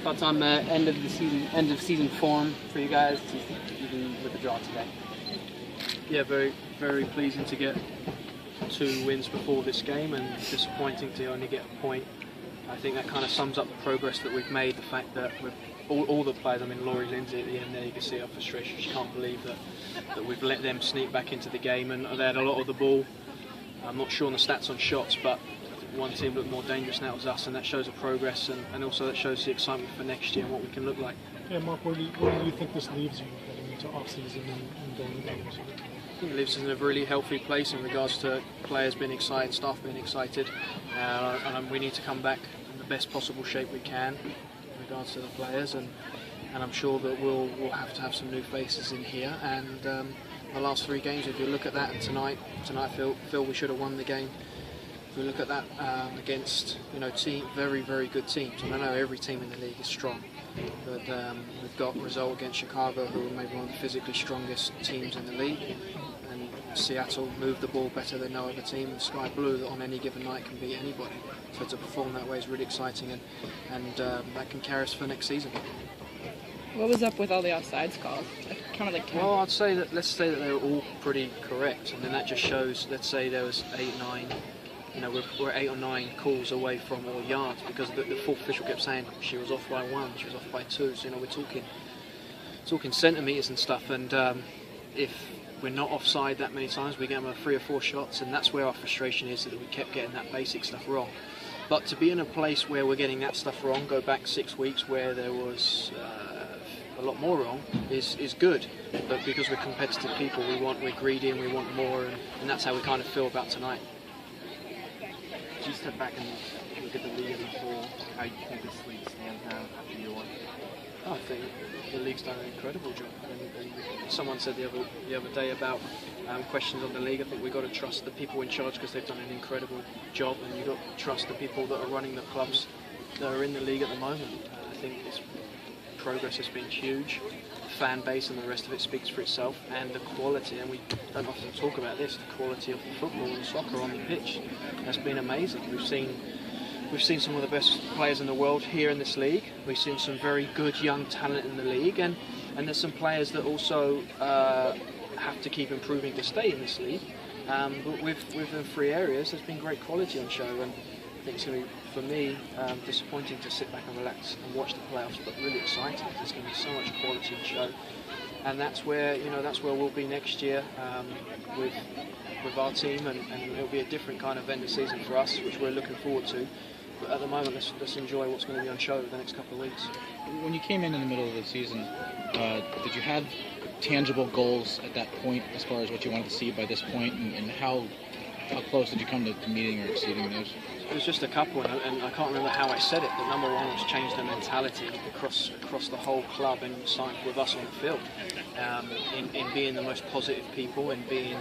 Thoughts on the end of season form for you guys, even with the draw today? Yeah, very, very pleasing to get 2 wins before this game, and disappointing to only get a point. I think that kind of sums up the progress that we've made. The fact that with all the players, I mean, Laurie Lindsay at the end there, you can see our frustration. She can't believe that we've let them sneak back into the game, and they had a lot of the ball. I'm not sure on the stats on shots, but one team looked more dangerous, and that was us, and that shows the progress, and also that shows the excitement for next year and what we can look like. Yeah, Mark, where do you think this leaves you getting into off-season and going into games? I think it leaves us in a really healthy place in regards to players being excited, staff being excited, and we need to come back in the best possible shape we can in regards to the players, and I'm sure that we'll have to have some new faces in here. And the last 3 games, if you look at that, and tonight Phil, we should have won the game. If we look at that against very, very good teams, and I know every team in the league is strong, but we've got a result against Chicago, who are maybe one of the physically strongest teams in the league, and Seattle moved the ball better than no other team, and Sky Blue that on any given night can beat anybody. So to perform that way is really exciting, and that can carry us for next season. What was up with all the offsides calls? Kind of like. Well, let's say that they were all pretty correct, and then that just shows. Let's say there was 8, 9. We're 8 or 9 calls away from, or yards, because the fourth official kept saying she was off by 1, she was off by 2. So we're talking centimetres and stuff. And if we're not offside that many times, we get them 3 or 4 shots, and that's where our frustration is, that we kept getting that basic stuff wrong. But to be in a place where we're getting that stuff wrong, go back 6 weeks where there was a lot more wrong, is good. But because we're competitive people, we're greedy and we want more, and that's how we kind of feel about tonight. Do you step back and look at the league as a whole, how you think this league stands now after year 1? I think the league's done an incredible job. And someone said the other day about questions on the league. I think we've got to trust the people in charge, because they've done an incredible job, and you've got to trust the people that are running the clubs that are in the league at the moment. I think progress has been huge. The fan base and the rest of it speaks for itself, and the quality, and we don't often talk about this, the quality of the football and soccer on the pitch has been amazing. We've seen some of the best players in the world here in this league. We've seen some very good young talent in the league, and there's some players that also have to keep improving to stay in this league. But with the 3 areas, there's been great quality on show, and I think it's going to be, for me, disappointing to sit back and relax and watch the playoffs, but really exciting. There's going to be so much quality on show, and that's where we'll be next year with our team, and it'll be a different kind of end of season for us, which we're looking forward to. But at the moment, let's enjoy what's going to be on show the next couple of weeks. When you came in the middle of the season, did you have tangible goals at that point as far as what you wanted to see by this point, and how close did you come to meeting or exceeding those? It was just a couple, and I can't remember how I said it, but number 1 was change the mentality across the whole club, and starting with us on the field, in being the most positive people, and being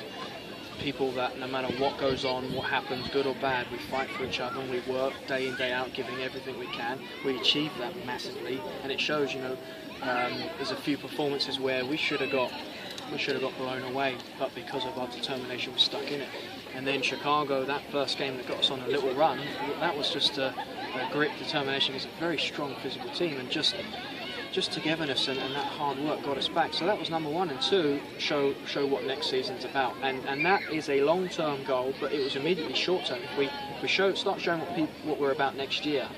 people that no matter what goes on, what happens, good or bad, we fight for each other, and we work day in, day out, giving everything we can. We achieve that massively, and it shows, there's a few performances where we should have got blown away, but because of our determination, we're stuck in it. And then Chicago, that first game that got us on a little run, that was just a grit, determination. It's a very strong physical team, and just togetherness and that hard work got us back. So that was number 1, and 2, show what next season's about. And that is a long-term goal, but it was immediately short-term. If we start showing what we're about next year,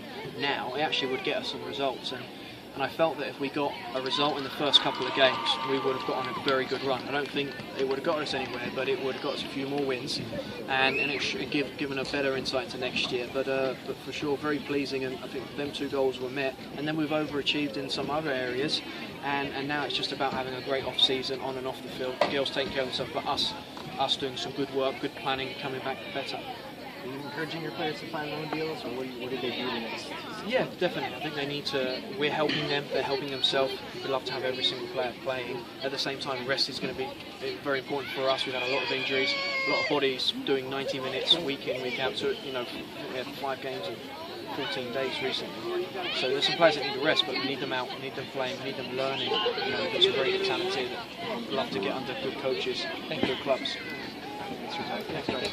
now, it actually would get us some results. And I felt that if we got a result in the first couple of games, we would have got on a very good run. I don't think it would have got us anywhere, but it would have got us a few more wins, and it should have given a better insight to next year. But for sure, very pleasing, and I think them 2 goals were met. And then we've overachieved in some other areas, and now it's just about having a great off-season on and off the field. The girls taking care of themselves, but us doing some good work, good planning, coming back better. Are you encouraging your players to find loan deals, or what do they do the next season? Yeah, definitely. I think they need to. We're helping them. They're helping themselves. We'd love to have every single player playing. At the same time, rest is going to be very important for us. We've had a lot of injuries, a lot of bodies doing 90 minutes week in, week out. So we had 5 games in 14 days recently. So there's some players that need to rest, but we need them out. We need them playing. We need them learning. We've got some very good talent here that would love to get under good coaches and good clubs. Thanks for your time. Thanks, guys.